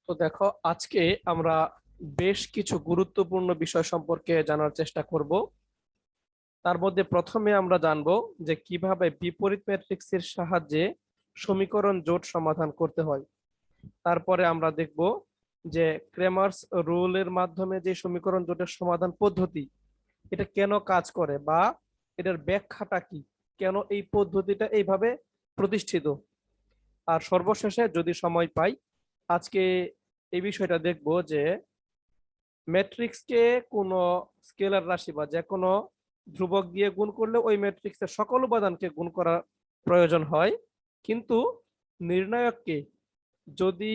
তো দেখো, আজকে আমরা বেশ কিছু গুরুত্বপূর্ণ বিষয় সম্পর্কে জানার চেষ্টা করব। তার মধ্যে প্রথমে আমরা জানব যে কিভাবে বিপরীত ম্যাট্রিক্সের সাহায্যে সমীকরণ জোট সমাধান করতে হয়। তারপরে আমরা দেখব যে ক্রেমার্স রুলের মাধ্যমে যে সমীকরণ জোটের সমাধান পদ্ধতি, এটা কেন কাজ করে বা এটার ব্যাখ্যাটা কি, কেন এই পদ্ধতিটা এইভাবে প্রতিষ্ঠিত। আর সর্বশেষে যদি সময় পাই, আজকে এই বিষয়টা দেখব যে ম্যাট্রিক্সকে কোনো স্কেলার রাশি বা যে কোনো ধ্রুবক দিয়ে গুণ করলে ওই ম্যাট্রিক্সের সকল উপাদানকে গুণ করা প্রয়োজন হয়, কিন্তু নির্ণায়ককে যদি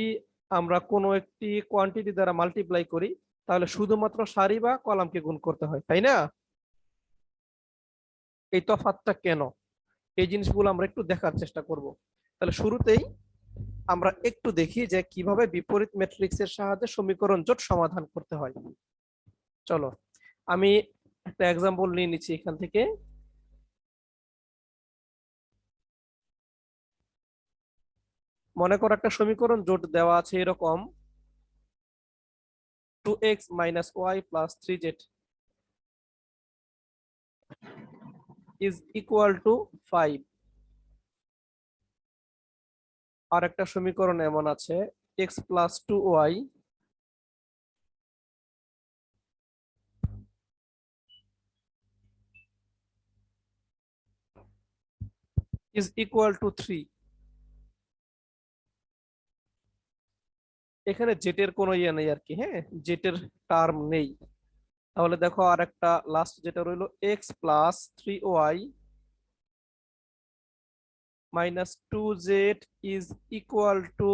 আমরা কোনো একটি কোয়ান্টিটি দ্বারা মাল্টিপ্লাই করি তাহলে শুধুমাত্র সারি বা কলামকে গুণ করতে হয়, তাই না? এই তফাৎটা কেন, এই জিনিসগুলো আমরা একটু দেখার চেষ্টা করব। তাহলে শুরুতেই আমরা একটু দেখি যে কিভাবে বিপরীত ম্যাট্রিক্সের সাহায্যে সমীকরণ জোট সমাধান করতে হয়। চলো, আমি একটা এক্সাম্পল নিয়ে নিচ্ছি এখান থেকে। মনে করো একটা সমীকরণ জোট দেওয়া আছে এরকম: 2x minus y plus 3z is equal to 5। আর একটা সমীকরণ এমন আছে: x plus 2y is equal to 3। এখানে জেটের কোনো ইয়ে নেই আর কি, হ্যাঁ, জেটের টার্ম নেই। তাহলে দেখো আর একটা লাস্ট যেটা রইলো, x plus 3y minus 2z is equal to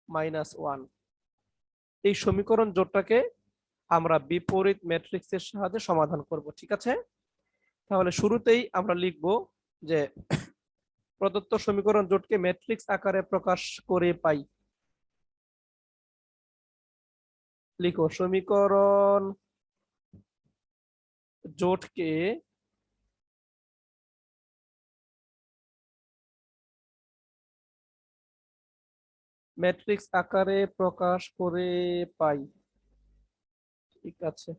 -1। এই সমীকরণ জোটটাকে আমরা বিপরীত ম্যাট্রিক্সের সাহায্যে সমাধান করব, ঠিক আছে? তাহলে শুরুতেই আমরা লিখব যে প্রদত্ত সমীকরণ জোটকে ম্যাট্রিক্স আকারে প্রকাশ করে পাই। লিখো সমীকরণ জোটকে ম্যাট্রিক্স আকারে প্রকাশ করে পাই। ঠিক আছে,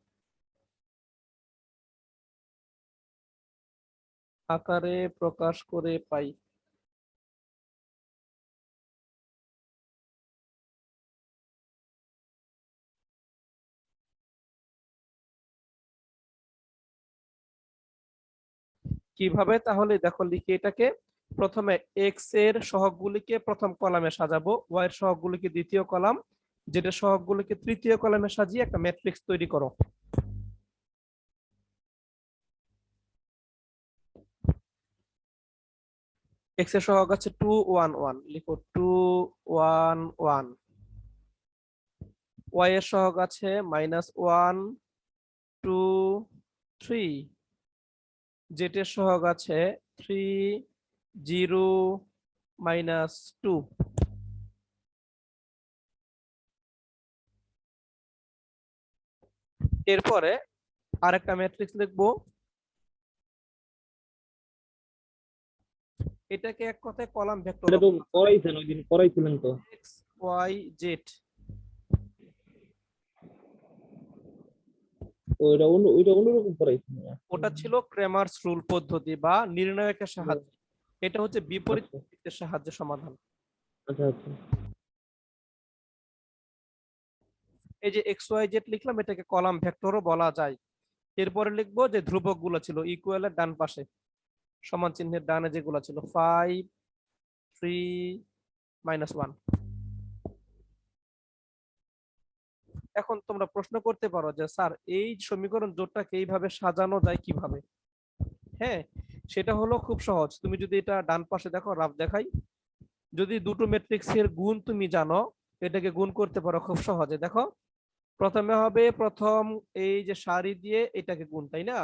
আকারে প্রকাশ করে পাই। কিভাবে? তাহলে দেখো লিখি এটাকে। প্রথমে এক্স এর সহগগুলিকে প্রথম কলামে সাজাবো, ওয়াই এর সহগগুলিকে দ্বিতীয় কলাম, যেটা সহগগুলিকে তৃতীয় কলামে সাজিয়ে একটা ম্যাট্রিক্স তৈরি করো। এক্স এর সহগ আছে 2 1 1, লিখো 2 1 1। ওয়াই এর সহগ আছে -1 2 3। জেড এর সহগ আছে 3 0 -2। এরপরে আরেকটা ম্যাট্রিক্স লিখবো, এটাকে এক কথায় কলাম ভেক্টর এটা তো পড়াইছেন, ওই দিন পড়াইছিলেন তো। X Y Z. ওইটা অন্যরকম পড়াইছেন। ওটা ছিল ক্রেমার্স রুল পদ্ধতি বা নির্ণায়কের সাহায্যে, এটা হচ্ছে বিপরীত আচ্ছা ম্যাট্রিক্সের সাহায্যে সমাধান। আচ্ছা আচ্ছা। এই যে এক্স ওয়াই জেড লিখলাম, এটাকে কলাম ভেক্টরও বলা যায়। এরপরে লিখবো যে ধ্রুবক গুলো ছিল ইকুয়ালের ডান পাশে, সমান চিহ্নের ডানে যেগুলো ছিল 5 3 -1। এখন তোমরা প্রশ্ন করতে পারো যে স্যার এই সমীকরণ জোটটাকে এইভাবে সাজানো যায় কিভাবে? হ্যাঁ, সেটা হলো খুব সহজ। তুমি যদি এটা ডান পাশে দেখো, রাফ দেখাই, যদি দুটো ম্যাট্রিক্সের গুণ তুমি জানো, এটাকে গুণ করতে পারো খুব সহজে। দেখো, প্রথমে হবে প্রথম এই যে সারি দিয়ে এটাকে গুণ, তাই না?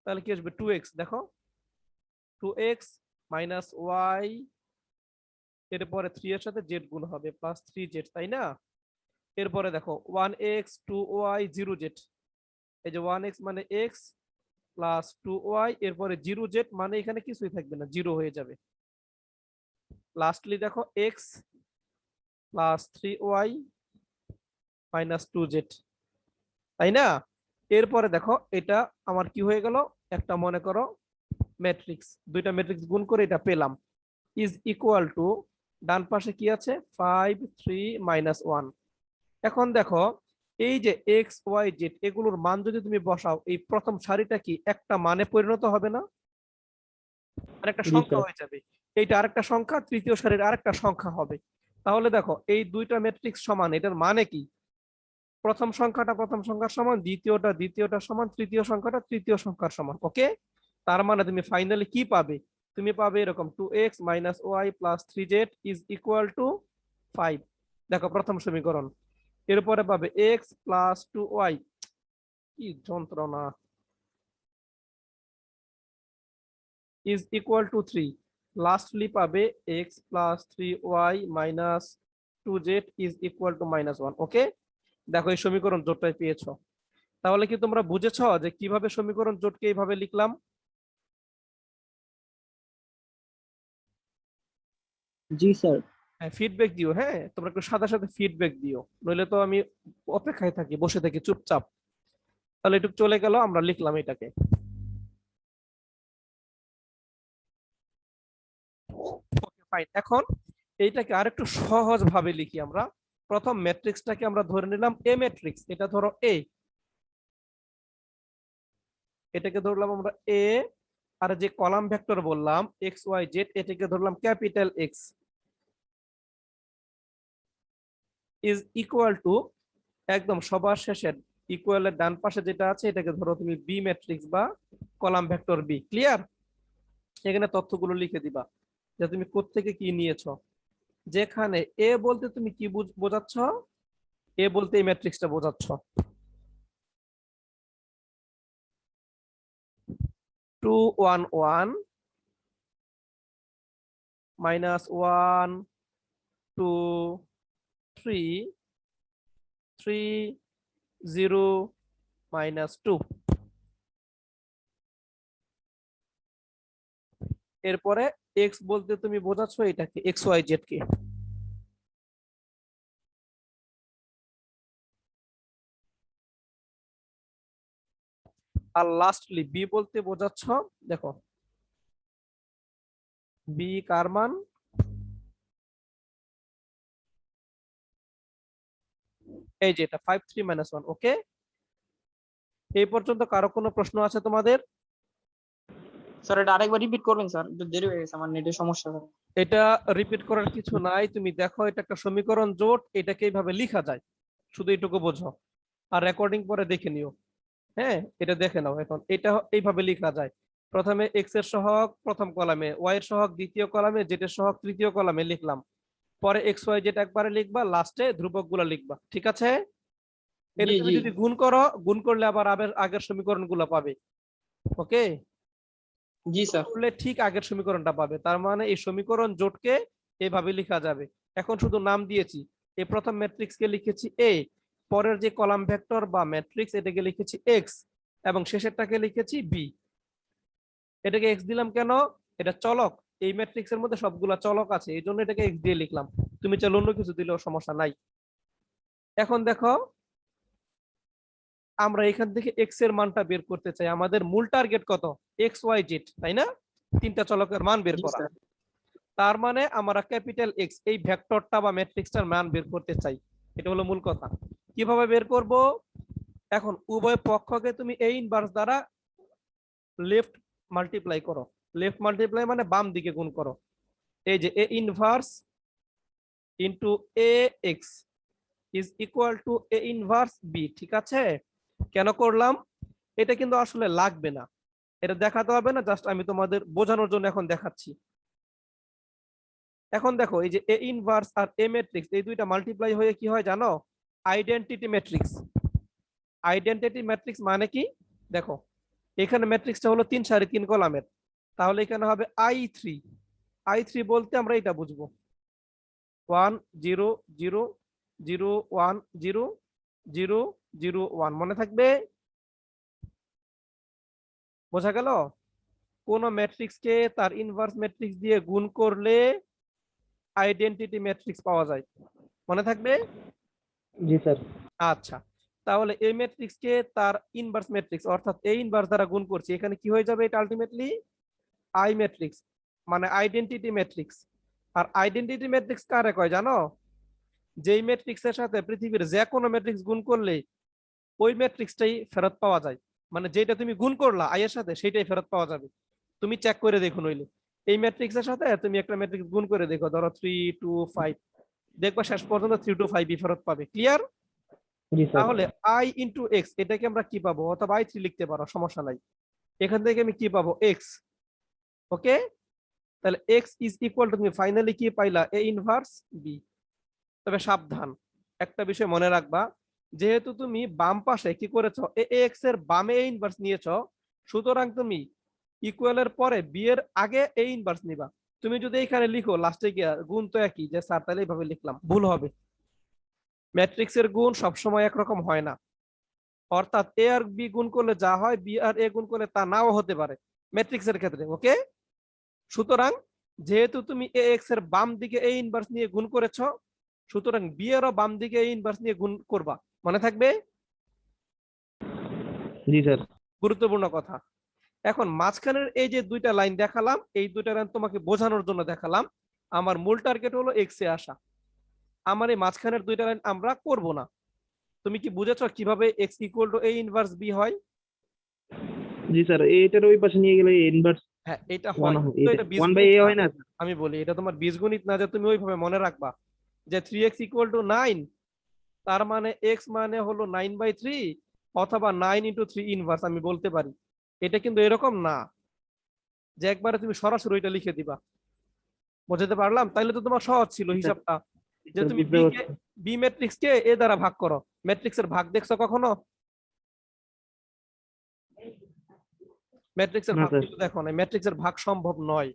তাহলে কি আসবে 2x, দেখো 2x -y, এরপরে 3 এর সাথে z গুণ হবে +3z, তাই না? এরপরে দেখো 1x 2y 0z, এই যে 1x মানে x প্লাস 2y, এরপরে 0z মানে এখানে কিছুই থাকবে না, 0 হয়ে যাবে। লাস্টলি দেখো x plus 3y minus 2z, তাই না? এরপরে দেখো এটা আমার কি হয়ে গেল, একটা মনে করো ম্যাট্রিক্স, দুইটা ম্যাট্রিক্স গুণ করে এটা পেলাম, ইজ ইকুয়াল টু ডান পাশে কি আছে 5 3 -1। এখন দেখো এই যে এক্স ওয়াই জেড এগুলোর মান যদি তুমি বসাও, এই প্রথম সারিটা কি একটা মানে পরিণত হবে না, আরেকটা জি সংখ্যা স্যার। হয়ে যাবে, এইটা আরেকটা সংখ্যা, তৃতীয় সারির আরেকটা সংখ্যা হবে। তাহলে দেখো এই দুইটা ম্যাট্রিক্স সমান, এটার মানে কি, প্রথম সংখ্যাটা প্রথম সংখ্যার সমান, দ্বিতীয়টা দ্বিতীয়টার সমান, তৃতীয় সংখ্যাটা তৃতীয় সংখ্যার সমান। ওকে, তার মানে তুমি ফাইনালি কি পাবে, তুমি পাবে এরকম 2x - y + 3z is equal two 5। দেখো প্রথম সমীকরণ। এরপরে পাবে x + 2y, কি যন্ত্রণা, ইজ ইকুয়াল টু 3। লাস্টলি পাবে x + 3y - 2z is equal to -1। ওকে, দেখো এই সমীকরণ জোটটাই পেয়েছো। তাহলে কি তোমরা বুঝেছো যে কিভাবে সমীকরণ জোটকে এইভাবে লিখলাম? জি স্যার। হ্যাঁ, ফিডব্যাক দিও, হ্যাঁ তোমরা একটু সাথে সাথে ফিডব্যাক দিও, নইলে তো আমি অপেক্ষায় থাকি, বসে থাকি চুপচাপ। তাহলে একটু চলে গেল, আমরা লিখলাম এটাকে। ওকে ফাইন, এখন এইটাকে আরেকটু সহজ ভাবে লিখি আমরা। প্রথম ম্যাট্রিক্সটাকে আমরা ধরে নিলাম এ ম্যাট্রিক্স, এটা ধরো এ, এটাকে ধরলাম আমরা এ। আর যে কলাম ভেক্টর বললাম এক্স ওয়াই জেড, এটাকে ধরলাম capital x, is equal two, একদম সবার শেষের ইকুয়ালের ডান পাশে যেটা আছে এটাকে ধরো তুমি বি ম্যাট্রিক্স বা কলাম ভেক্টর বি। ক্লিয়ার? এখানে তথ্যগুলো লিখে দিবা যে তুমি কোত্থেকে কি নিয়েছো। যেখানে এ বলতে তুমি কি বোঝাচ্ছ, এ বলতে এই ম্যাট্রিক্সটা বোঝাচ্ছ। 2 1 1 -1 2 3 3 0 -2। এরপরে এক্স বলতে তুমি বোঝাচ্ছ এটাকে এক্স ওয়াই জেড কে। আর লাস্টলি বি বলতে বোঝাচ্ছ, দেখো বি কার মান, এই যে এটা 5 3 -1। ওকে, এই পর্যন্ত কারো কোনো প্রশ্ন আছে তোমাদের? স্যার এটা আরেকবার রিপিট করবেন স্যার, একটু দেরি হয়ে গেছে, আমার নেটের সমস্যা স্যার। এটা রিপিট করার কিছু নাই, তুমি দেখো এটা একটা সমীকরণ জোট, এটাকে এইভাবে লেখা যায়, শুধু এইটুকু বোঝো। আর রেকর্ডিং পরে দেখে নিও, হ্যাঁ এটা দেখে নাও। এখন এটা এইভাবে লেখা যায়, প্রথমে এক্স এর সহগ প্রথম কলামে, ওয়াই এর সহগ দ্বিতীয় কলামে, জেড এর সহগ তৃতীয় কলামে লিখলাম, পরে এক্স ওয়াই জেড একবারে লিখবা, লাস্টে ধ্রুবক গুলা লিখবা। ঠিক আছে? এটা জি তুমি জি যদি গুণ করো, গুণ করলে আবার আগের সমীকরণ গুলা পাবে। ওকে, জি স্যার। করলে ঠিক আগের সমীকরণটা পাবে, তার মানে এই সমীকরণ জোটকে এভাবে লেখা যাবে। এখন শুধু নাম দিয়েছি, এই প্রথম ম্যাট্রিক্স কে লিখেছি এ, পরের যে কলাম ভেক্টর বা ম্যাট্রিক্স এটাকে লিখেছি এক্স, এবং শেষেরটাকে লিখেছি বি। এটাকে এক্স দিলাম কেন, এটা চলক, এই ম্যাট্রিক্স এর মধ্যে সবগুলা চলক আছে, এই জন্য এটাকে এক্স দিয়ে লিখলাম। তুমি চাইলে অন্য কিছু দিলেও সমস্যা নাই। এখন দেখো আমরা এখান থেকে এক্স এর মানটা বের করতে চাই, আমাদের মূল টার্গেট কত, এক্স ওয়াই জেড, তাই না? তিনটা চলকের মান বের জি করা। স্যার। তার মানে আমরা ক্যাপিটাল এক্স এই ভেক্টরটা বা ম্যাট্রিক্সটার মান বের করতে চাই, এটা হলো মূল কথা। কিভাবে বের করব, এখন উভয় পক্ষকে তুমি এ ইনভার্স দ্বারা লেফট মাল্টিপ্লাই করো, লেফট মাল্টিপ্লাই মানে বাম দিকে গুণ করো। এই যে A inverse into A X is equal to A inverse B. ঠিক আছে? কেন করলাম, এটা কিন্তু আসলে লাগবে না, এটা দেখাতে হবে না, জাস্ট আমি তোমাদের বোঝানোর জন্য এখন দেখাচ্ছি। এখন দেখো এই যে A inverse R A matrix এই দুইটা মাল্টিপ্লাই হয়ে কি হয় জানো, আইডেন্টিটি ম্যাট্রিক্স। আইডেন্টিটি ম্যাট্রিক্স মানে কি, দেখো এখানে ম্যাট্রিক্সটা হলো 3 সারি 3 কলামের, তাহলে এখানে হবে i3। i3 বলতে আমরা এটা বুঝবো 1 0 0 0 1 0 0 0 1, মনে থাকবে? বোঝা গেল? কোন ম্যাট্রিক্সকে তার ইনভার্স ম্যাট্রিক্স দিয়ে গুণ করলে আইডেন্টিটি ম্যাট্রিক্স পাওয়া যায়, মনে থাকবে? জি স্যার। আচ্ছা, তাহলে এই ম্যাট্রিক্স কে তার ইনভার্স ম্যাট্রিক্স অর্থাৎ এই ইনভার্স দ্বারা গুণ করছি, এখানে কি হয়ে যাবে? এটা আলটিমেটলি আই ম্যাট্রিক্স, মানে আইডেন্টিটি ম্যাট্রিক্স। আর আইডেন্টিটি ম্যাট্রিক্স কারে কয় জানো? যেই ম্যাট্রিক্সের সাথে পৃথিবীর যে কোনো ম্যাট্রিক্স গুণ করলে ওই ম্যাট্রিক্সটাই ফেরত পাওয়া যায়, মানে যেটা তুমি গুণ করলা আই এর সাথে সেটাই ফেরত পাওয়া যাবে। তুমি চেক করে দেখো নইলে এই ম্যাট্রিক্সের সাথে তুমি একটা ম্যাট্রিক্স গুণ করে দেখো, ধরো 3 2 5, দেখবা শেষ পর্যন্ত 3 to 5 ফেরত পাবে। ক্লিয়ার? জি স্যার। তাহলে আই ইন্টু এক্স এটাকে আমরা কি পাবো? অথবা আই 3 লিখতে পারো, সমস্যা নাই। এখান থেকে আমি কি পাবো? এক্স। ওকে, তাহলে এক্স ইজ ইকুয়াল টু, তুমি ফাইনালি কি পাইলা? এ ইনভার্স বি। তবে সাবধান, একটা বিষয় মনে রাখবা, যেহেতু তুমি বাম পাশে কি করেছো, এ এক্স এর বামে এ ইনভার্স নিয়েছো, সুতরাং তুমি ইকুয়ালের পরে বি এর আগে এ ইনভার্স নিবা। তুমি যদি এখানে লিখো লাস্টে গিয়ে গুণ তো একই, যে স্যার তাহলে এইভাবে লিখলাম, ভুল হবে। ম্যাট্রিক্সের গুণ সবসময় একরকম হয় না, অর্থাৎ এ আর বি গুণ করলে যা হয় বি আর এ গুণ করলে তা নাও হতে পারে ম্যাট্রিক্সের ক্ষেত্রে। ওকে, সুতরাং যেহেতু তুমি এ এক্স এর বাম দিকে এ ইনভার্স নিয়ে গুণ করেছো, সুতরাং বি এরও বাম দিকে এ ইনভার্স নিয়ে গুণ করবা। মনে থাকবে? জি স্যার। গুরুত্বপূর্ণ কথা। এখন মাঝখানের এই যে দুইটা লাইন দেখালাম, এই দুইটা লাইন তোমাকে বোঝানোর জন্য দেখালাম। আমার মূল টার্গেট হলো এক্স এ আসা। আমার এই মাঝখানের দুইটা লাইন আমরা করব না। তুমি কি বুঝেছো কিভাবে X equal to A inverse B হয়? জি স্যার, এটার ওই পাশে নিয়ে গেলে ইনভার্স হ্যাঁ, এটা ওয়ান হয়, হয়, কিন্তু এটা এটা 1/a বীজগণিত না। হয় না স্যার? আমি বলি এটা তোমার বীজগণিত না যে তুমি ওইভাবে মনে রাখবা যে 3x ইকুয়াল টু 9, তার মানে এক্স মানে হলো 9/3, অথবা 9 × 3 ইনভার্স আমি বলতে পারি। এটা কিন্তু এরকম না যে একবারে তুমি সরাসরি এটা লিখে দিবা। বুঝতে পারলাম? তাইলে তো তোমার সহজ ছিল স্যার, হিসাবটা, যে স্যার তুমি বুঝতে পারছি। বি ম্যাট্রিক্স কে এ দ্বারা ভাগ করো। ম্যাট্রিক্সের ভাগ দেখছো কখনো? ম্যাট্রিক্সের না ভাগ স্যার। কিন্তু দেখো না, ম্যাট্রিক্সের ভাগ সম্ভব নয়।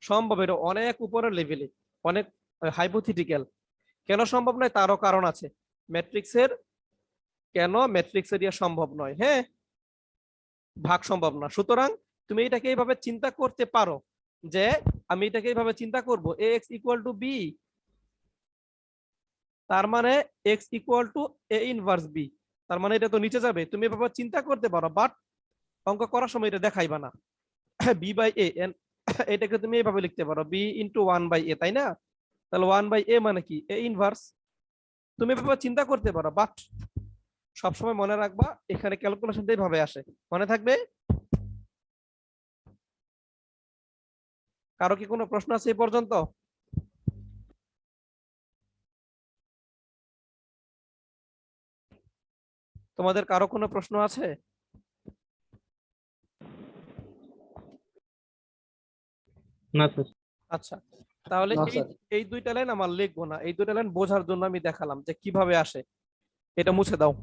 সম্ভব, এটা অনেক উপরের লেভেলে, অনেক হাইপোথেটিক্যাল। কেন সম্ভব নয় তারও কারণ আছে। ম্যাট্রিক্সের কেন ম্যাট্রিক্সের ইয়ে সম্ভব নয়, হ্যাঁ, ভাগ সম্ভব না। সুতরাং তুমি এটাকে এইভাবে চিন্তা করতে পারো যে আমি এটাকে এইভাবে চিন্তা করব, A X equal to B, তার মানে X equal to A inverse B, তার মানে এটা তো নিচে যাবে। তুমি এভাবে চিন্তা করতে পারো, বাট অঙ্ক করার সময় এটা দেখাইবা না। বি বাই এ, এটাকে তুমি এইভাবে লিখতে পারো, বি ইন্টু 1/a, তাই না? তাহলে 1/a মানে কি? A inverse. তুমি এভাবে চিন্তা করতে পারো, বাট সবসময় মনে রাখবা এখানে ক্যালকুলেশন এইভাবে আসে। মনে থাকবে? কারো কি কোনো প্রশ্ন আছে এই পর্যন্ত? তোমাদের কারো কোনো প্রশ্ন আছে? না স্যার। আচ্ছা, তাহলে না এই স্যার। এই দুইটা লাইন আমার লিখবো না, এই দুইটা লাইন বোঝার জন্য আমি দেখালাম যে কিভাবে আসে। এটা মুছে দাও।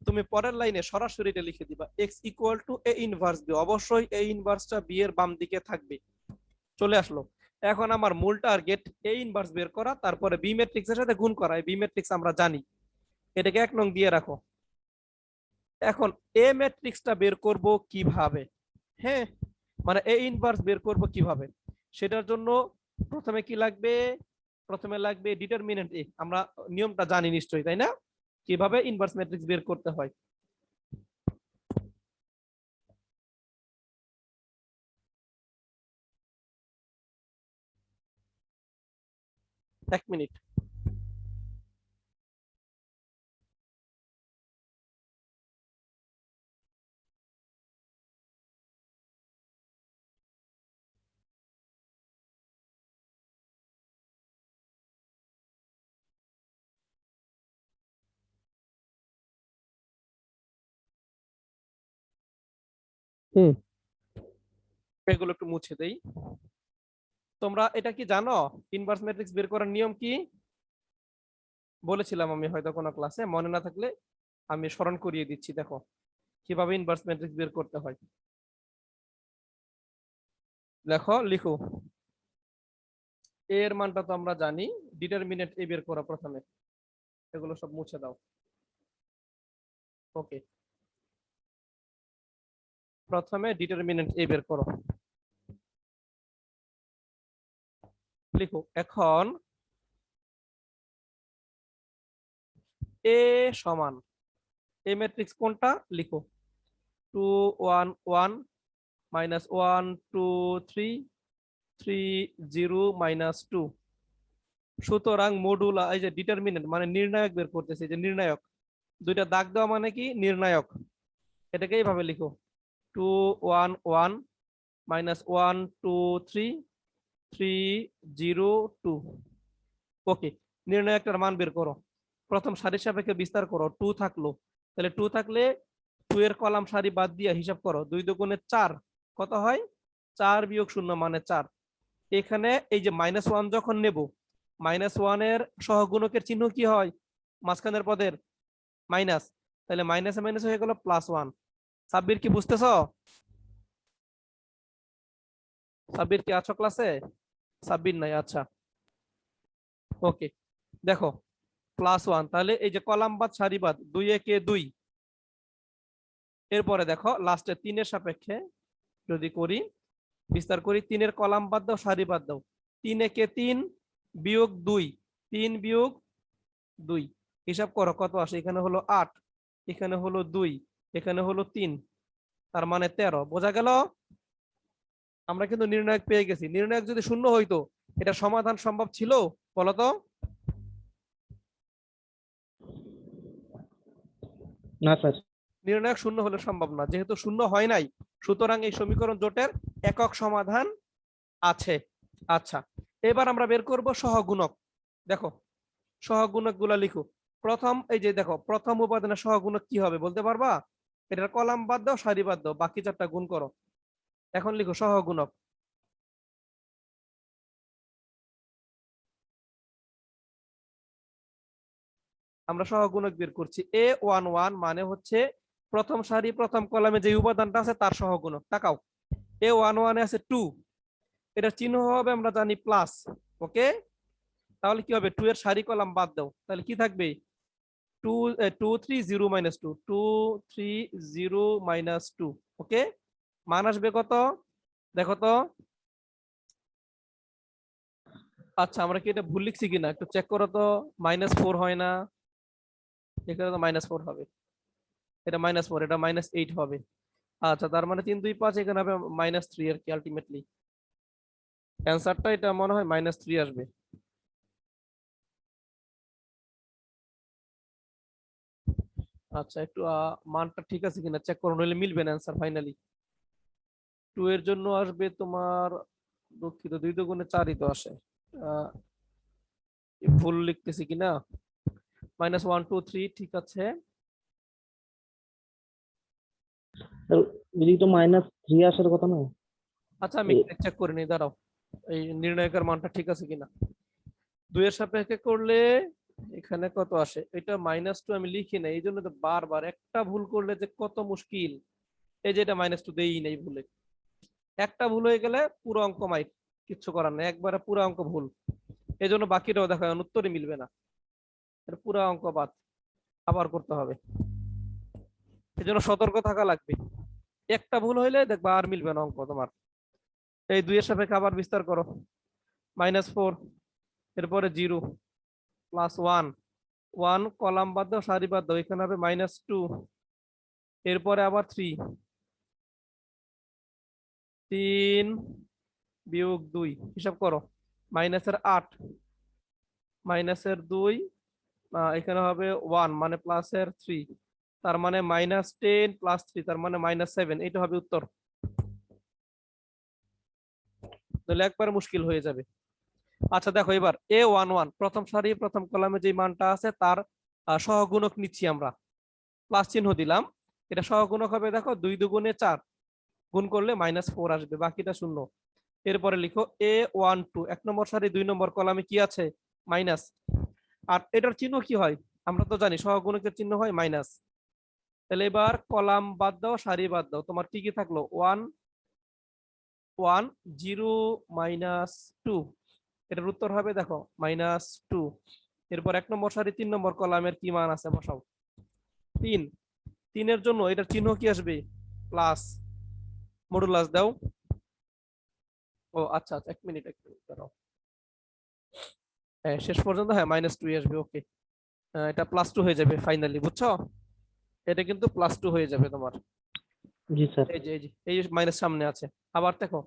তুমি পরের লাইনে সরাসরি এটা লিখে দিবা, X equal to A inverse B. অবশ্যই এ ইনভার্সটা বি এর বাম দিকে থাকবে। চলে আসলো। এখন আমার মূল টার্গেট এ ইনভার্স বের করা, তারপরে বি ম্যাট্রিক্স এর সাথে গুণ করা। এই বি ম্যাট্রিক্স আমরা জানি, এটাকে 1 নং দিয়ে রাখো। এখন এ ম্যাট্রিক্সটা বের করব কিভাবে? হ্যাঁ, মানে এ ইনভার্স বের করব কিভাবে, সেটার জন্য প্রথমে কি লাগবে? প্রথমে লাগবে ডিটারমিনেন্ট এ। আমরা নিয়মটা জানি নিশ্চয়ই, তাই না? কিভাবে ইনভার্স ম্যাট্রিক্স বের করতে হয়। এক মিনিট। হুম, এগুলো একটু মুছে দেই। তোমরা এটা কি জানো, ইনভার্স ম্যাট্রিক্স বের করার নিয়ম কি? বলেছিলাম আমি হয়তো কোনো ক্লাসে, মনে না থাকলে আমি স্মরণ করিয়ে দিচ্ছি। দেখো কিভাবে ইনভার্স ম্যাট্রিক্স বের করতে হয়। দেখো, লিখো, এ এর মানটা তো আমরা জানি, ডিটারমিনেন্ট এ বের করা প্রথমে। এগুলো সব মুছে দাও। ওকে, প্রথমে ডিটারমিনেন্ট এ বের করো। লিখো এখন এ সমান এ ম্যাট্রিক্স কোনটা লিখো 2 1 1 মাইনাস 1 2 3 3 0 মাইনাস 2। সুতরাং মডুল এই যে ডিটারমিনেন্ট মানে নির্ণায়ক বের করতেছি, যে নির্ণায়ক দুইটা দাগ দেওয়া মানে কি নির্ণায়ক, এটাকে এইভাবে লিখো 2 1 1 মাইনাস 1 2 3 3 0 2। ওকে, নির্ণায়কটার মান বের করো। প্রথম সারির সাপেক্ষে বিস্তার করো, 2 থাকলো, তাহলে 2 থাকলে 2 এর কলাম সারি বাদ দিয়ে হিসাব করো, 2 দুগুণে 4 কত হয় 4 বিয়োগ 0 মানে 4। এখানে এই যে -1 যখন নেব, -1 এর সহগুণকের চিহ্ন কি হয় মাঝখানের পদের মাইনাস, তাহলে মাইনাসে মাইনাস হয়ে গেল +1। সাব্বির কি বুঝতেছ? সাব্বির কি আছো ক্লাসে? সাব্বির নাই, আচ্ছা ওকে। দেখো +1, তাহলে এই যে কলাম বাদ সারি বাদ 2 একে 2। এরপরে দেখো লাস্টে 3 এর সাপেক্ষে যদি করি বিস্তার করি, 3 এর কলাম বাদ দাও সারি বাদ দাও, 3 একে 3 বিয়োগ 2 3 বিয়োগ 2 হিসাব করো কত আসে, এখানে হলো 8, এখানে হলো 2, এখানে হলো 3, তার মানে 13। বোঝা গেল? আমরা কিন্তু নির্ণায়ক পেয়ে গেছি। নির্ণায়ক যদি শূন্য হইতো এটা সমাধান সম্ভব ছিল বলতো? না স্যার। নির্ণায়ক শূন্য হলে সম্ভব না, যেহেতু শূন্য হয় নাই সুতরাং এই সমীকরণ জোটের একক সমাধান আছে। আচ্ছা, এবার আমরা বের করব সহগুণক। দেখো সহগুণক গুলা লিখো। প্রথম এই যে দেখো প্রথম উপাদানের সহগুণক কি হবে বলতে পারবা? এটার কলাম বাদ দাও সারি বাদ দাও, বাকি চারটা গুণ করো। এখন লিখো সহগুণক। আমরা সহগুণক বের করছি, A11 মানে হচ্ছে প্রথম সারি প্রথম কলামে যে উপাদানটা আছে তার সহগুণক। তাকাও A11 এ আছে 2, এটা চিহ্ন হবে আমরা জানি প্লাস। ওকে, তাহলে কি হবে 2 এর সারি কলাম বাদ দাও, তাহলে কি থাকবে 2 2 3 0 মাইনাস 2 2 3 0 মাইনাস 2। ওকে, মান আসবে কত দেখো তো। আচ্ছা আমরা কি এটা ভুল লিখছি কিনা একটু চেক করো তো। -4 হয় না, এখানে তো -4 হবে, এটা -4, এটা -8 হবে। আচ্ছা তার মানে 3 2 5, এখানে হবে -3 আর কি। আলটিমেটলি অ্যান্সারটা এটা মনে হয় -3 আসবে। আচ্ছা একটু মানটা ঠিক আছে কিনা চেক করো, নইলে মিলবে না অ্যান্সার ফাইনালি। 2 এর জন্য আসবে তোমার, দুঃখিত 2 দুগুণে 4ই তো আসে। আহ, ভুল লিখতেছি কিনা, -1 2 3 ঠিক আছে। স্যার এদিকে তো -3 আসার কথা না। আচ্ছা আমি চেক করে নিই, দাঁড়াও এই নির্ণায়কের মানটা ঠিক আছে কিনা। 2 এর সাপেক্ষে করলে এখানে কত আসে, এটা -2 আমি লিখি না, এই জন্য তো বারবার একটা ভুল করলে যে কত মুশকিল। এই যে এটা -2 দেই নাই ভুলে, একটা ভুল হয়ে গেলে পুরো অঙ্ক মাইট, কিচ্ছু করার নেই, একবারে পুরো অঙ্ক ভুল। এই জন্য বাকিটাও দেখা যায় উত্তরে মিলবে না, এটা পুরো অঙ্ক বাদ, আবার করতে হবে। এই জন্য সতর্ক থাকা লাগবে, একটা ভুল হইলে দেখবা আর মিলবে না অঙ্ক তোমার। এই 2 এর সাপেক্ষে আবার বিস্তার করো, -4, এরপরে 0 +1 1 কলাম বাদ দাও সারি বাদ দাও, এখানে হবে -2, এরপরে আবার 3 3 বিয়োগ 2 হিসাব করো, -8 -2, এখানে হবে 1 মানে +3, তার মানে -10 +3 তার মানে -7, এটা হবে উত্তর। তাহলে একবার মুশকিল হয়ে যাবে। আচ্ছা দেখো এবার A11 প্রথম সারি প্রথম কলামে যে মানটা আছে তার সহগুণক নিচ্ছি আমরা, প্লাস চিহ্ন দিলাম, এটা সহগুণক হবে দেখো 2 দুগুণে 4, গুণ করলে -4 আসবে, বাকিটা শূন্য। এরপরে লিখো A12 এক নম্বর সারি 2 নম্বর কলামে কি আছে মাইনাস, আর এটার চিহ্ন কি হয় আমরা তো জানি সহগুণকের চিহ্ন হয় মাইনাস। তাহলে এবার কলাম বাদ দাও সারি বাদ দাও, তোমার কি কি থাকলো 1 1 0 -2, এটার উত্তর হবে দেখো -2। এরপর 1 নম্বর সারি 3 নম্বর কলামের কি মান আছে বসাও 3, 3 এর জন্য এটার চিহ্ন কি আসবে প্লাস, মডুলাস দাও। ও আচ্ছা আচ্ছা 1 মিনিট দাঁড়াও। হ্যাঁ শেষ পর্যন্ত হ্যাঁ -2 আসবে। ওকে, এটা +2 হয়ে যাবে ফাইনালি, বুঝছো? এটা কিন্তু +2 হয়ে যাবে তোমার। জি স্যার। এই যে মাইনাস সামনে আছে। আবার দেখো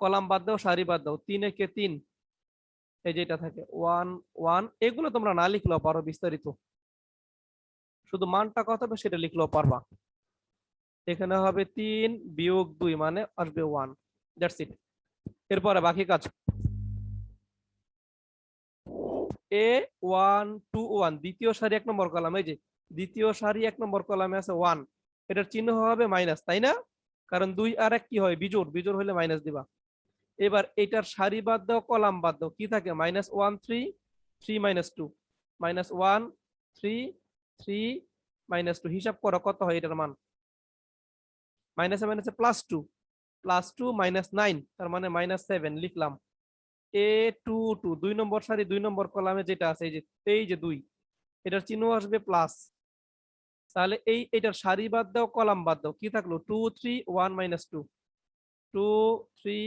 কলাম বাদ দাও, সারি বাদ দাও, 3 একে 3, এই যে এটা থাকে 1 1। এগুলো তোমরা না লিখলেও পারো বিস্তারিত, শুধু মানটা কত হবে সেটা লিখলেও পারবা। এখানে হবে 3 বিয়োগ 2 মানে আসবে 1, দ্যাটস ইট। এরপরে বাকি কাজ, এ 1 2 1 দ্বিতীয় সারি 1 নম্বর কলাম, এই যে দ্বিতীয় সারি 1 নম্বর কলামে আছে 1, এটার চিহ্ন হবে মাইনাস, তাই না? কারণ 2 আর 1 কি হয়, বিজোড়, বিজোড় হলে মাইনাস দিবা। এবার এটার সারি বাদ দাও, কলাম বাদ দাও, কি থাকে -1 3 3 -2 -1 3 3 -2, হিসাব করো কত হয় এটার মান। মাইনাসে মাইনাসে +2 +2 -9, তার মানে -7 লিখলাম। এ 2 2 2 নম্বর সারি 2 নম্বর কলামে যেটা আছে, এই যে 2, এটার চিহ্ন আসবে প্লাস। তাহলে এটার সারি বাদ দাও, কলাম বাদ দাও, কি থাকলো 2 3 1 -2 2 3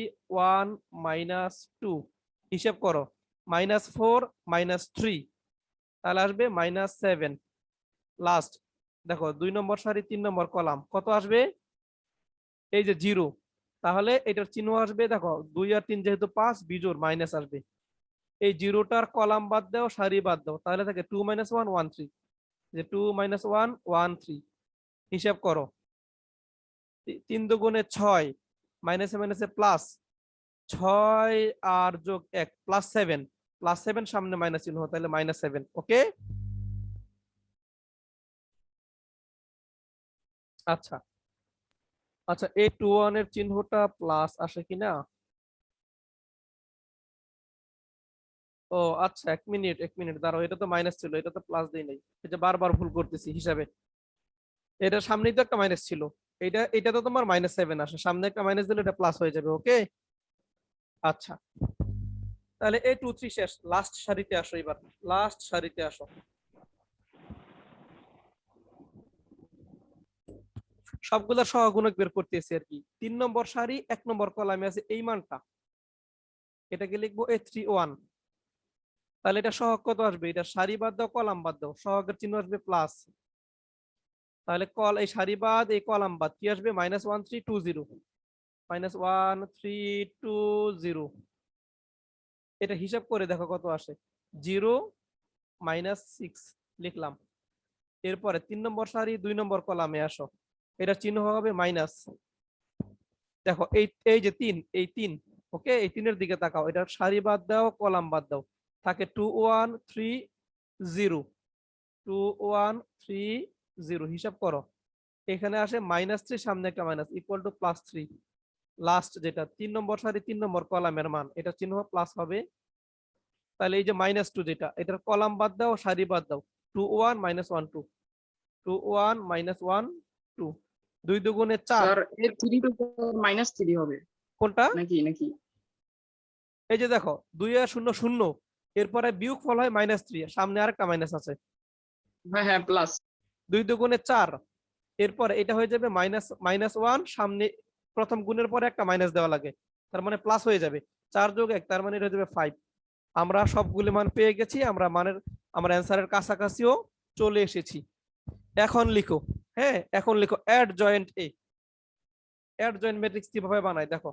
1 -2, হিসাব করো -4 -3, তাহলে আসবে -7। লাস্ট দেখো 2 নম্বর সারি 3 নম্বর কলাম কত আসবে, এই যে 0, তাহলে এটার চিহ্ন আসবে দেখো 2 আর 3 যেহেতু 5, বিজোড়, মাইনাস আসবে। এই জিরোটার কলাম বাদ দাও, সারি বাদ দাও, তাহলে থাকে 2 - 1 1 3, যে 2 - 1 1 3, হিসাব করো 3 দুগুণে 6, মাইনাসে মাইনাসে প্লাস, 6 আর যোগ 1 +7, +7 সামনে মাইনাস চিহ্ন, তাহলে -7। ওকে, আচ্ছা আচ্ছা, এই 2 1 এর চিহ্নটা প্লাস আসে কিনা? ও আচ্ছা, 1 মিনিট দাঁড়াও, এটা তো মাইনাস ছিল, এটা তো প্লাস দেই নাই, এটা বারবার ভুল করতেছি হিসাবে। এটা সামনেই তো একটা মাইনাস ছিল, এটা তো তোমার -7 আসে, সামনে একটা মাইনাস দিলে এটা প্লাস হয়ে যাবে। ওকে, আচ্ছা, তাহলে এই 2 3 শেষ, লাস্ট সারিতে আসো, এবার লাস্ট সারিতে আসো। সবগুলা সহগুণক বের করতেছি আর কি। 3 নম্বর সারি 1 নম্বর কলামে আছে এই মানটা, এটাকে লিখবো A31, তাহলে এটা সহগ কত আসবে, এটা সারি বাদ দাও, কলাম বাদ দাও, সহগের চিহ্ন আসবে প্লাস, তাহলে এই সারি বাদ এই কলাম বাদ, কি আসবে -1320 -1320, এটা হিসাব করে দেখো কত আসে, 0 -6 লিখলাম। এরপরে 3 নম্বর সারি 2 নম্বর কলামে আসো, এটা চিহ্ন হবে মাইনাস। দেখো এই যে 3, এই 3, ওকে, এই 3 এর দিকে তাকাও, এটা সারি বাদ দাও, কলাম বাদ দাও, থাকে 2 1 3 0 2 1 3 0, হিসাব করো, এখানে আসে -3, সামনে একটা মাইনাস, ইকুয়াল টু +3। লাস্ট যেটা 3 নম্বর সারি 3 নম্বর কলামের মান, এটা চিহ্ন প্লাস হবে। তাহলে এই যে -2 যেটা, এটার কলাম বাদ দাও, সারি বাদ দাও, 2 1 -1 2 2 1 -1 2, 2 দুগুণে 4। স্যার এর 3 তো -3 হবে কোনটা? নাকি নাকি? এই যে দেখো 2 আর 0 0, এরপরে বিয়োগ ফল হয় -3, সামনে আরেকটা মাইনাস আছে, হ্যাঁ হ্যাঁ প্লাস। 2 দুগুণে 4, এরপরে এটা হয়ে যাবে -1, সামনে প্রথম গুণের পরে একটা মাইনাস দেওয়া লাগে, তার মানে প্লাস হয়ে যাবে, 4 যোগ 1, তার মানে এটা হয়ে যাবে 5। আমরা সবগুলো মান পেয়ে গেছি, আমরা অ্যান্সারের কাছাকাছিও চলে এসেছি। এখন লিখো, হ্যাঁ এখন লিখো অ্যাড জয়েন্ট এ। অ্যাড জয়েন্ট ম্যাট্রিক্স কিভাবে বানায় দেখো,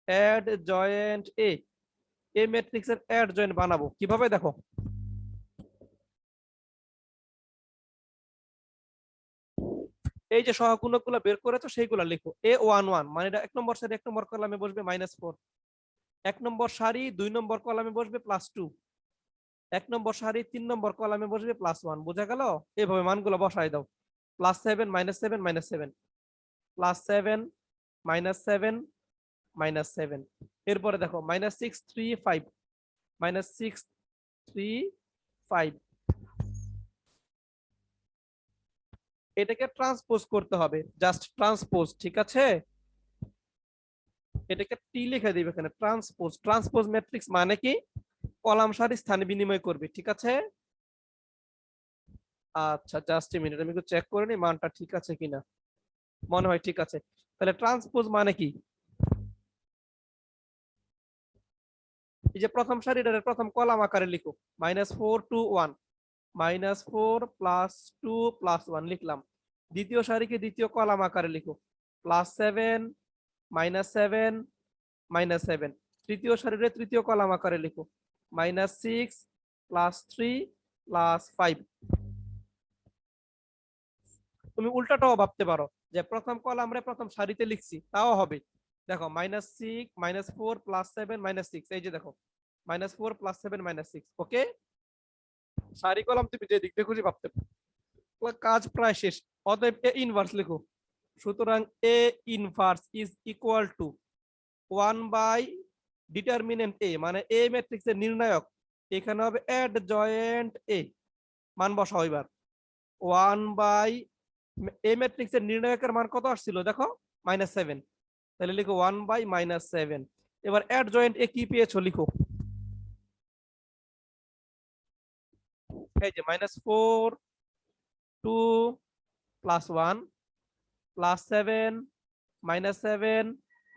অ্যাড জয়েন্ট এ, এই ম্যাট্রিক্সের অ্যাড জয়েন্ট বানাবো কিভাবে দেখো, এই যে সহগুণকগুলো বের করেছো সেইগুলো লিখো। A11 মানে এটা 1 নম্বর সারি 1 নম্বর কলামে বসবে -4, 1 নম্বর সারি 2 নম্বর কলামে বসবে +2, 1 নম্বর সারি 3 নম্বর কলামে বসবে +1, বোঝা গেল? এইভাবে মানগুলো বসাই দাও, +7 -7 -7 +7 -7 -7, এরপরে দেখো -6 3 5 -6 3 5, এটাকে ট্রান্সপোজ করতে হবে, জাস্ট ট্রান্সপোজ, ঠিক আছে? এটাকে টি লিখে দিবে এখানে, ট্রান্সপোজ। ট্রান্সপোজ ম্যাট্রিক্স মানে কি, কলাম সারি স্থান বিনিময় করবে, ঠিক আছে? আচ্ছা জাস্ট এ মিনিট, আমি একটু চেক করে নিই মানটা ঠিক আছে কিনা, মনে হয় ঠিক আছে। তাহলে ট্রান্সপোজ মানে কি, এই যে প্রথম সারিটার প্রথম কলাম আকারে লিখো -4 2 1 -4 +2 +1 লিখলাম। দ্বিতীয় সারিকে দ্বিতীয় কলাম আকারে লিখো +7 -7 -7। তৃতীয় সারিতে তৃতীয় কলাম আকারে লিখো -6 +3 +5। তুমি উল্টাটাও ভাবতে পারো যে প্রথম কলামে প্রথম সারিতে লিখছি তাও হবে। দেখো -6 -4 +7 -6, এই যে দেখো -4 +7 -6। ওকে, সারি কলাম তুমি যে দিক দিয়ে খুশি ভাবতে পারো। কাজ প্রায় শেষ। অতএব এ ইনভার্স লিখো। সুতরাং A inverse is equal to 1 by determinant A, মানে এ ম্যাট্রিক্সের নির্ণায়ক এখানে হবে অ্যাডজয়েন্ট এ। মান বসাও এবার 1 বাই এ ম্যাট্রিক্সের নির্ণায়কের মান কত আসছিল দেখো -7, তাহলে লিখো 1 বাই -7। এবার অ্যাডজয়েন্ট এ কি পেয়েছো লিখো, এই যে -4 2 +1 +7 -7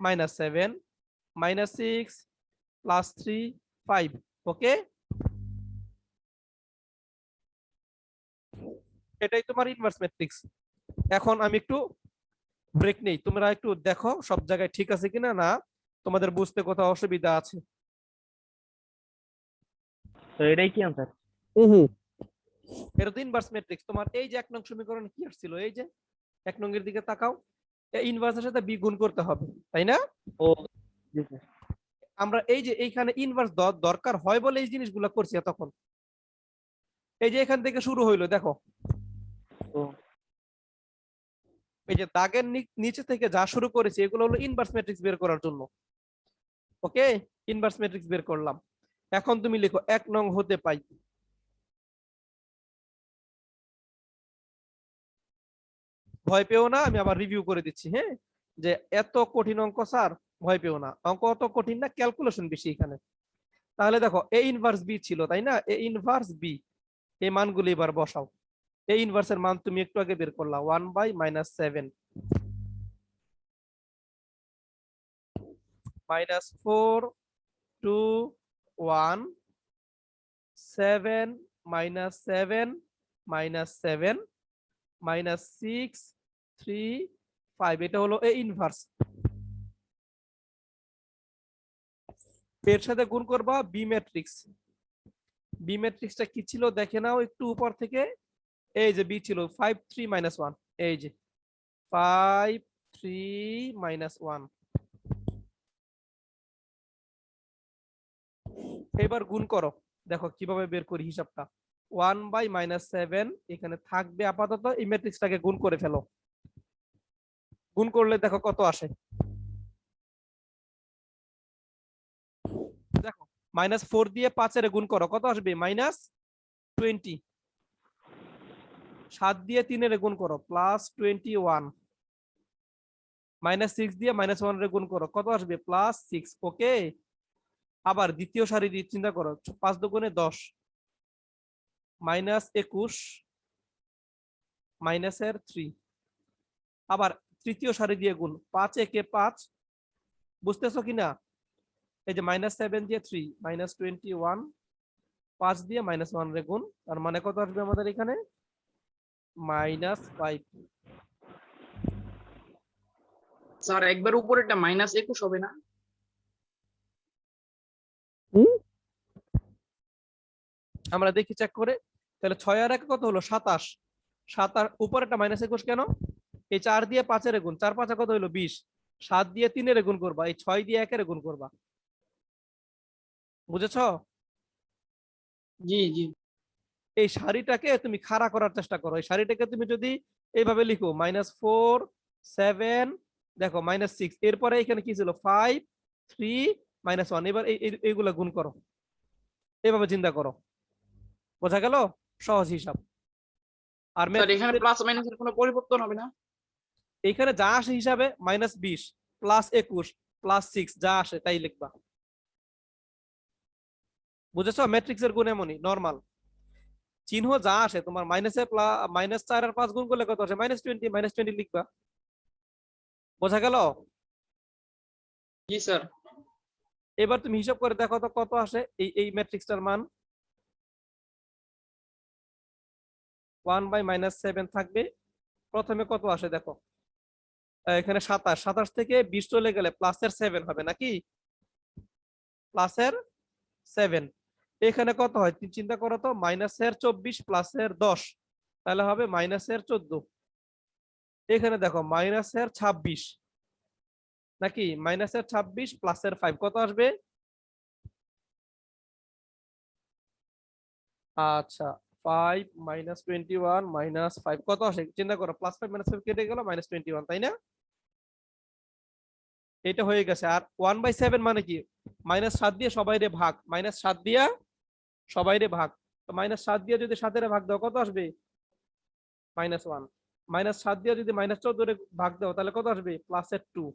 -7 -6 +3 5। ওকে, এটাই তোমার ইনভার্স ম্যাট্রিক্স। এখন আমি একটু ব্রেক নেই, তোমরা একটু দেখো সব জায়গায় ঠিক আছে কিনা, না তোমাদের বুঝতে কোথাও অসুবিধা আছে। তো এটাই কি আনসার? এটা তো ইনভার্স ম্যাট্রিক্স। তোমার এই যে 1 নং সমীকরণে কি আসছিল, এই যে 1 নং এর দিকে তাকাও, এই ইনভার্সের সাথে বি গুণ করতে হবে, তাই না? ও জি স্যার। আমরা এই যে এইখানে ইনভার্স দরকার হয় বলে এই জিনিসগুলো করছি তখন। এই যে এখান থেকে শুরু হইলো দেখো, ও এই যে দাগের নিচে থেকে যা শুরু করেছি এগুলো হলো ইনভার্স ম্যাট্রিক্স বের করার জন্য। ওকে, ইনভার্স ম্যাট্রিক্স বের করলাম। এখন তুমি লিখো 1 নং হতে পাই ভয় পেও না, আমি আবার রিভিউ করে দিচ্ছি, হ্যাঁ, যে এত কঠিন অঙ্ক স্যার ভয় পেও না, অঙ্ক অত কঠিন না, ক্যালকুলেশন বেশি এখানে। তাহলে দেখো এ ইনভার্স বি ছিল তাই না, এ ইনভার্স বি, এই মানগুলি এবার বসাও। এ ইনভার্সের মান তুমি একটু আগে বের করলা 1 বাই -7 -4 2 1 7 -7 -7 -6 3 5। এটা হলো এ ইনভার্স। এর সাথে গুণ করবা বি ম্যাট্রিক্স। বি ম্যাট্রিক্সটা কি ছিল দেখে নাও একটু উপর থেকে, এই যে বি ছিল 5 3 -1, এই যে 5 3 -1। এবার গুণ করো, দেখো কিভাবে বের করি হিসাবটা। 1 বাই -7 এখানে থাকবে আপাতত, এই ম্যাট্রিক্সটাকে গুণ করে ফেলো। গুণ করলে দেখো কত আসে, দেখো -4 দিয়ে 5 এর গুণ করো কত আসবে -20, 7 দিয়ে 3 এর গুণ করো +21, -6 দিয়ে -1 এর গুণ করো কত আসবে +6। ওকে, আবার দ্বিতীয় সারি দিয়ে চিন্তা করো 5 দুগুণে 10 -21 -3। আবার তৃতীয় সারি দিয়ে গুণ 5 একে 5, বুঝতেছো কিনা? এই যে -7 দিয়ে 3 -21, 5 দিয়ে -1 রে গুণ, তার মানে কত আসবে আমাদের এখানে -5। স্যার একবার উপরেরটা -21 হবে না? আমরা দেখি চেক করে, তাহলে 6 আর 1 কত হলো 27, 7 আর উপরেরটা -21 কেন, এই 4 দিয়ে 5 এর গুণ, 4 5 কত হলো 20, 7 দিয়ে 3 এর গুণ করবা, এই 6 দিয়ে 1 এর গুণ করবা। বুঝেছো? জি জি। এই সারিটাকে তুমি খাড়া করার চেষ্টা করো। এই সারিটাকে তুমি যদি এইভাবে লিখো -4 7 দেখো -6, এরপরে এখানে কি ছিল 5 3 -1, এবার এইগুলা গুণ করো, এইভাবে চিন্তা করো। বোঝা গেল? সহজ হিসাব। আর স্যার এখানে প্লাস মাইনাসের কোনো পরিবর্তন হবে না? এইখানে যা আসে হিসাবে -20 +21 +6 যা আসে তাই লিখবা। বুঝেছো? ম্যাট্রিক্সের গুণ এমনই নরমাল, চিহ্ন যা আসে তোমার -4 আর 5 গুণ করলে কত আসে -20, -20 লিখবা। বোঝা গেল? জি স্যার। এবার তুমি হিসাব করে দেখো তো কত আসে এই ম্যাট্রিক্সটার মান। 1/-7 থাকবে। প্রথমে কত আসে দেখো, এখানে 27, 27 থেকে 20 চলে গেলে প্লাসের 7 হবে নাকি, প্লাসের 7। এখানে কত হয় চিন্তা করো তো, মাইনাসের 24 প্লাসের 10, তাহলে হবে মাইনাসের 14। এখানে দেখো মাইনাসের 26 নাকি, মাইনাসের 26 প্লাসের 5 কত আসবে? আচ্ছা, 5 - 21 - 5 কত আসে চিন্তা করো, +5 - 5 কেটে গেল -21, তাই না? এটা হয়ে গেছে। আর 1/7 মানে কি, -7 দিয়ে সবাইরে ভাগ, -7 দিয়া সবাইরে ভাগ। তো -7 দিয়ে যদি 7 এর ভাগ দাও কত আসবে? -1। -7 দিয়ে যদি -14 এর ভাগ দাও তাহলে কত আসবে? প্লাসের 2।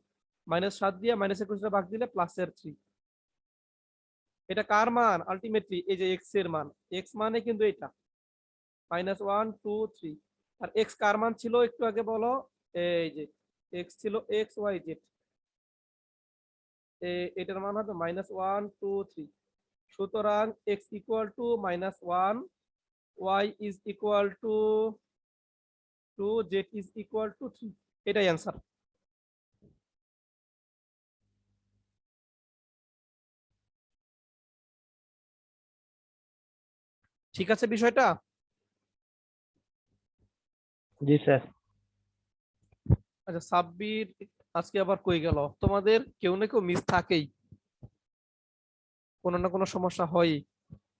-7 দিয়ে -21 এর ভাগ দিলে প্লাসের 3। এটা কার মান? আলটিমেটলি এই যে x এর মান। x মানে কিন্তু এটা -1 2 3। আর x কার মান ছিল একটু আগে বলো? এই যে x ছিল x y z, এটার মান হবে -1 2 3। সুতরাং x equal to -1, y is equal two 2, z is equal two 3। এটাই অ্যান্সার। ঠিক আছে বিষয়টা? জি স্যার। আচ্ছা, সাব্বির আজকে আবার কই গেল? তোমাদের কেউ না কেউ মিস থাকেই, কোনো না কোনো সমস্যা হয়।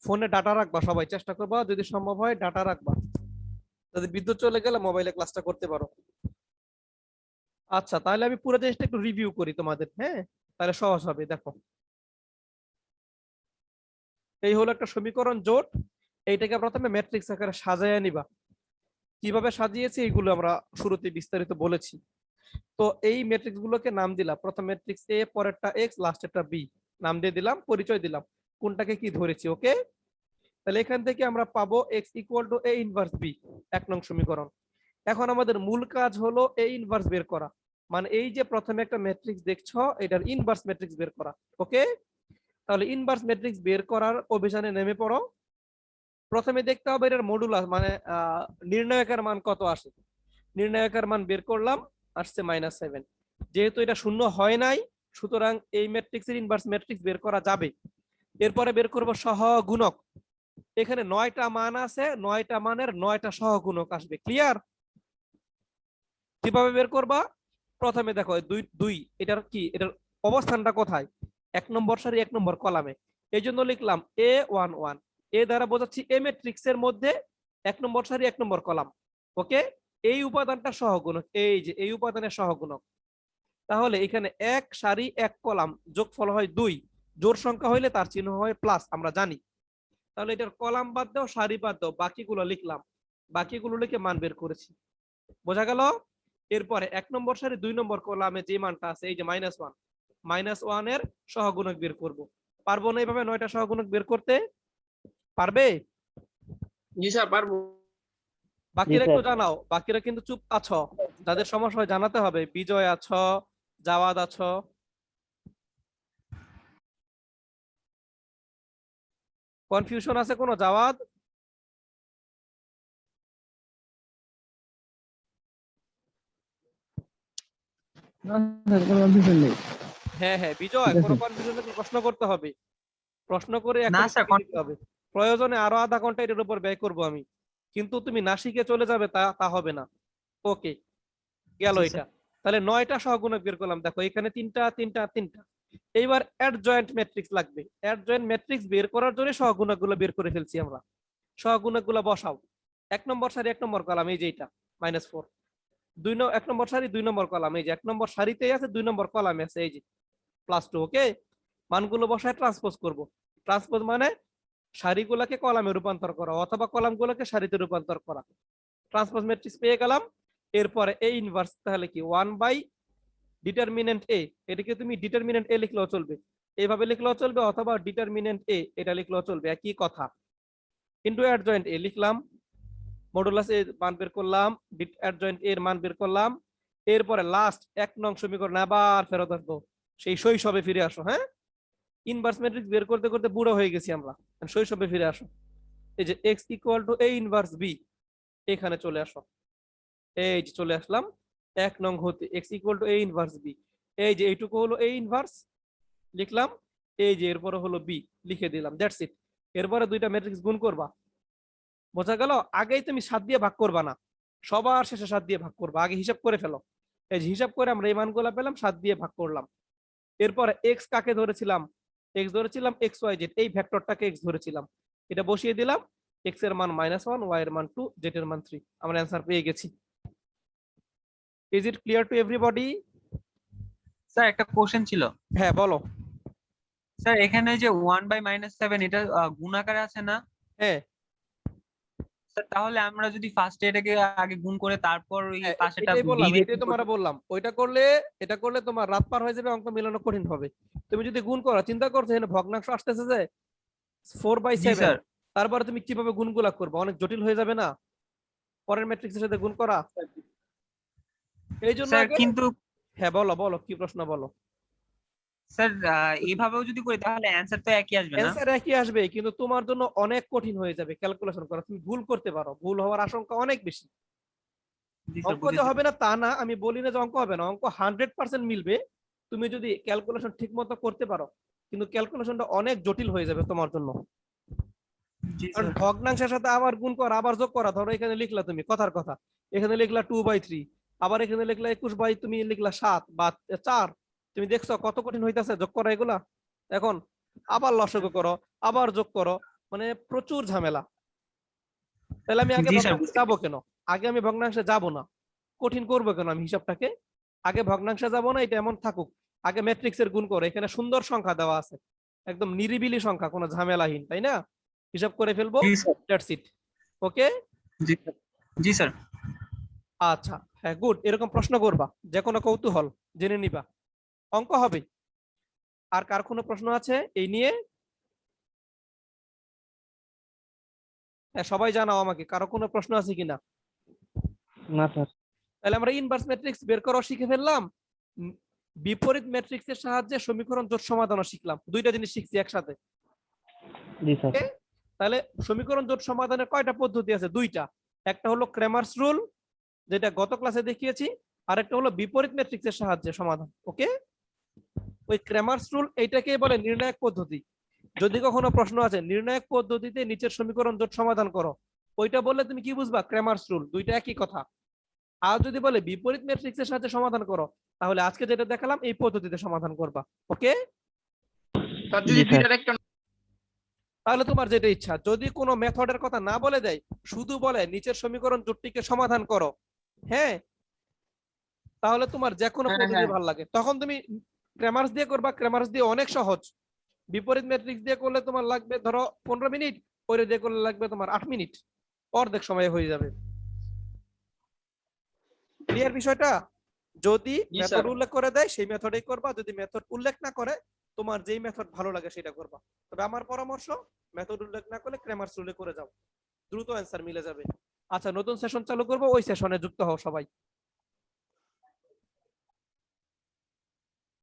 ফোনে ডাটা রাখবা, সবাই চেষ্টা করবা যদি সম্ভব হয় ডাটা রাখবা, যদি বিদ্যুৎ চলে গেলে মোবাইলে ক্লাসটা করতে পারো। আচ্ছা, তাহলে আমি পুরো জিনিসটা একটু রিভিউ করি তোমাদের, হ্যাঁ, তাহলে সহজ হবে। দেখো, এই হলো একটা সমীকরণ জোট। এইটাকে প্রথমে ম্যাট্রিক্স আকারে সাজায় নিবা। কিভাবে সাজিয়েছি এইগুলো আমরা শুরুতে বিস্তারিত বলেছি। তো এই ম্যাট্রিক্স গুলোকে নাম দিলাম, প্রথম ম্যাট্রিক্স এ, পরেরটা এক্স, লাস্টেরটা বি, নাম দিয়ে দিলাম, পরিচয় দিলাম কোনটাকে কি ধরেছি। ওকে, তাহলে এখান থেকে আমরা পাবো X equal to A inverse B, 1 নং সমীকরণ। এখন আমাদের মূল কাজ হলো এ ইনভার্স বের করা, মানে এই যে প্রথমে একটা ম্যাট্রিক্স দেখছো এটার ইনভার্স ম্যাট্রিক্স বের করা। ওকে, তাহলে ইনভার্স ম্যাট্রিক্স বের করার অভিযানে নেমে পড়ো। প্রথমে দেখতে হবে এটার মডুলাস, মানে নির্ণায়কের মান কত আসে। নির্ণায়কের মান বের করলাম, আসছে -7। যেহেতু এটা শূন্য হয় নাই, সুতরাং এই ম্যাট্রিক্সের ইনভার্স ম্যাট্রিক্স বের করা যাবে। এরপরে বের করব সহগুণক। এখানে 9টা মান আছে, 9টা মানের 9টা সহগুণক আসবে। ক্লিয়ার? কিভাবে বের করবা? প্রথমে দেখো দুই দুই, এটার কি, এটার অবস্থানটা কোথায়? 1 নম্বর সারি 1 নম্বর কলামে। এই জন্য লিখলাম A11। এ দ্বারা বোঝাচ্ছি এ ম্যাট্রিক্স এর মধ্যে 1 নম্বর সারি 1 নম্বর কলাম। ওকে, এই উপাদানটা সহগুণক, এই যে এই উপাদানের সহগুণক। তাহলে এখানে 1 সারি 1 কলাম যোগফল হয় 2, জোড় সংখ্যা হইলে তার চিহ্ন হয় প্লাস, আমরা জানি। তাহলে এটার কলাম বাদ দাও, সারি বাদ দাও, বাকিগুলো লিখলাম, বাকিগুলো লিখে মান বের করেছি। বোঝা গেল? এরপরে 1 নম্বর সারি 2 নম্বর কলামে যে মানটা আছে এই যে -1, -1 এর সহগুণক বের করব। পারবো না এইভাবে 9টা সহগুণক বের করতে? পারবে? জি স্যার পারবো। বাকিরা স্যার। একটু জানাও, বাকিরা কিন্তু চুপ আছো, যাদের সমস্যা হয় জানাতে হবে। বিজয় আছো, জাওয়াদ আছো, কনফিউশন আছে কোনো জাওয়াদ? না স্যার, কোনো কনফিউশন নেই। হ্যাঁ হ্যাঁ বিজয়, ঠিক আছে। কোনো কনফিউশন থাকলে প্রশ্ন করতে হবে, প্রশ্ন করে না এখন স্যার দিতে হবে। প্রয়োজনে আরো আধা ঘন্টা এটার উপর ব্যয় করব আমি, কিন্তু তুমি না শিখে চলে যাবে তা তা হবে না। ওকে, গেল জি এটা। স্যার। তাহলে 9টা সহগুণক বের করলাম, দেখো এখানে 3টা 3টা 3টা। এইবার অ্যাডজয়েন্ট ম্যাট্রিক্স লাগবে। অ্যাডজয়েন্ট ম্যাট্রিক্স বের করার জন্য সহগুণকগুলো বের করে ফেলছি আমরা। সহগুণকগুলো বসাও। 1 নম্বর সারি 1 নম্বর কলাম, এই যে এটা -4। 1 নম্বর সারি 2 নম্বর কলাম, এই যে 1 নম্বর সারিতেই আছে, 2 নম্বর কলামে আছে, এই যে +2। ওকে, মানগুলো বসায় ট্রান্সপোজ করব। ট্রান্সপোজ মানে সারিগুলোকে কলামে রূপান্তর করা অথবা কলামগুলোকে সারিতে রূপান্তর করা। ট্রান্সপোজ ম্যাট্রিক্স পেয়ে গেলাম। এরপরে এ ইনভার্স, তাহলে কি 1/ডিটারমিনেন্ট এ, এটাকে তুমি ডিটারমিনেন্ট এ লিখলেও চলবে, এইভাবে লিখলেও চলবে, অথবা ডিটারমিনেন্ট এ এটা লিখলেও চলবে, একই কথা। ইনটু অ্যাডজয়েন্ট এ লিখলাম, মডুলাস এর মান বের করলাম, অ্যাডজয়েন্ট এর মান বের করলাম। এরপরে লাস্ট 1 নং সমীকরণ আবার ফেরত আসবো, সেই শৈশবে ফিরে আসো। হ্যাঁ, ইনভার্স ম্যাট্রিক্স বের করতে করতে বুড়ো হয়ে গেছি আমরা, শৈশবে ফিরে আসো। এই যে X equal to A inverse B, এখানে চলে আসো। এই যে চলে আসলাম 1 নং হতে, X equal to A inverse B. এই যে এইটুকু হলো এ ইনভার্স, লিখলাম। এই যে এরপরে হলো বি, লিখে দিলাম, দ্যাটস ইট। এরপরে দুইটা ম্যাট্রিক্স গুণ করবা, বোঝা গেল? আগেই তুমি 7 দিয়ে ভাগ করবা না, সবার শেষে 7 দিয়ে ভাগ করবা, আগে হিসাব করে ফেলো। এই যে হিসাব করে আমরা এই মানগুলা পেলাম, 7 দিয়ে ভাগ করলাম। এরপরে এক্স কাকে ধরেছিলাম? এক্স ধরেছিলাম এক্স ওয়াই জেড, এই ভেক্টরটাকে এক্স ধরেছিলাম, এটা বসিয়ে দিলাম। এক্স এর মান -1, ওয়াই এর মান 2, জেড এর মান 3, আমরা অ্যান্সার পেয়ে গেছি। Is it clear to everybody? Sir একটা কোশ্চেন ছিল হ্যাঁ বলো। স্যার, এখানে যে 1/-7 এটা গুণাকারে আছে না হ্যাঁ স্যার? তাহলে আমরা যদি ফার্স্টে এটাকে আগে গুণ করে তারপর ওই হ্যাঁ, পাশেটা এটাই বললাম, বি দিয়ে এটাই গুণ তোমার করতে- বললাম। এটা করলে তোমার রাত পার হয়ে যাবে, অঙ্ক মেলানো কঠিন হবে। তুমি যদি গুণ করো, চিন্তা করছো এখানে ভগ্নাংশ আসতেছে যে জি 4/7, স্যার। তারপরে তুমি কিভাবে গুণগুলা করবে, অনেক জটিল হয়ে যাবে না পরের ম্যাট্রিক্সের সাথে গুণ করা? এই জন্য স্যার আগে। কিন্তু হ্যাঁ বলো বলো, কি প্রশ্ন বলো। স্যার এইভাবেও যদি করি তাহলে অ্যান্সার তো একই আসবে না? অ্যান্সার একই আসবে, কিন্তু তোমার জন্য অনেক কঠিন হয়ে যাবে ক্যালকুলেশন করা, তুমি ভুল করতে পারো, ভুল হওয়ার আশঙ্কা অনেক বেশি। জি স্যার, অঙ্ক যে বুঝেছি। হবে না তা না, আমি বলি না যে অঙ্ক হবে না, অঙ্ক 100% মিলবে তুমি যদি ক্যালকুলেশন ঠিক মতো করতে পারো, কিন্তু ক্যালকুলেশনটা অনেক জটিল হয়ে যাবে তোমার জন্য। জি কারণ স্যার। ভগ্নাংশের সাথে আবার গুণ করা, আবার যোগ করা, ধরো এখানে লিখলা তুমি কথার কথা, এখানে লিখলা 2/3, আবার এখানে লিখলা 21 তুমি লিখলা 7 বা 4, তুমি দেখছো কত কঠিন হইতাছে যোগ করা এগুলা। এখন আবার লসাগু করো, আবার যোগ করো, মানে প্রচুর ঝামেলা। তাহলে আমি আগে জি স্যার, ভগ্নাংশে বুঝতে যাবো পেরেছি। কেন? আগে আমি ভগ্নাংশে যাব না, কঠিন করবো কেন আমি হিসাবটাকে? আগে ভগ্নাংশে যাব না, এটা এমন থাকুক। আগে ম্যাট্রিক্সের গুণ করো, এখানে সুন্দর সংখ্যা দেওয়া আছে, একদম নিরিবিলি সংখ্যা, কোনো ঝামেলাহীন, তাই না? হিসাব করে ফেলবো, জি স্যার। That's it. ওকে, জি স্যার। জি স্যার। আচ্ছা, হ্যাঁ গুড। এরকম প্রশ্ন করবা, যে কোনো কৌতূহল জেনে নিবা, অঙ্ক হবে। আর কার কোনো প্রশ্ন আছে এই নিয়ে? হ্যাঁ সবাই জানাও আমাকে, কারো কোনো প্রশ্ন আছে কিনা। না স্যার। তাহলে আমরা ইনভার্স ম্যাট্রিক্স বের করা শিখে ফেললাম, বিপরীত ম্যাট্রিক্সের সাহায্যে সমীকরণ জোট সমাধানও শিখলাম, দুইটা জিনিস শিখছি একসাথে। জি স্যার। ওকে, তাহলে সমীকরণ জোট সমাধানের কয়টা পদ্ধতি আছে? দুইটা। একটা হলো ক্রেমার্স রুল, যেটা গত ক্লাসে দেখিয়েছি, আর একটা হলো বিপরীত ম্যাট্রিক্সের সাহায্যে সমাধান। ওকে, ওই ক্রেমার্স রুল এইটাকে বলে নির্ণায়ক পদ্ধতি। যদি কখনো প্রশ্ন আছে নির্ণায়ক পদ্ধতিতে নিচের সমীকরণ জোট সমাধান করো, ওইটা বললে তুমি কি বুঝবা? ক্রেমার্স রুল, দুইটা একই কথা। আর যদি বলে বিপরীত ম্যাট্রিক্সের সাথে সমাধান করো, তাহলে আজকে যেটা দেখালাম এই পদ্ধতিতে সমাধান করবা। ওকে, স্যার জি যদি স্যার। দুইটার একটা তাহলে তোমার যেটা ইচ্ছা, যদি কোনো মেথডের কথা না বলে দেয়, শুধু বলে নিচের সমীকরণ জোটটিকে সমাধান করো, হ্যাঁ, তাহলে তোমার যে কোনো হ্যাঁ, পদ্ধতি হ্যাঁ। ভালো লাগে, তখন তুমি ক্রেমার্স দিয়ে করবা। ক্রেমার্স দিয়ে অনেক সহজ। বিপরীত ম্যাট্রিক্স দিয়ে করলে তোমার লাগবে ধরো 15 মিনিট, ওইটা দিয়ে করলে লাগবে তোমার 8 মিনিট, অর্ধেক সময়ে হয়ে যাবে। ক্লিয়ার বিষয়টা? যদি জি মেথড স্যার। উল্লেখ করে দেয় সেই মেথডেই করবা, যদি মেথড উল্লেখ না করে তোমার যেই মেথড ভালো লাগে সেটা করবা। তবে আমার পরামর্শ, মেথড উল্লেখ না করলে ক্রেমার্স রুলে করে যাও, দ্রুত অ্যান্সার মিলে যাবে। আচ্ছা, নতুন সেশন চালু করবো, ওই সেশনে যুক্ত হও সবাই।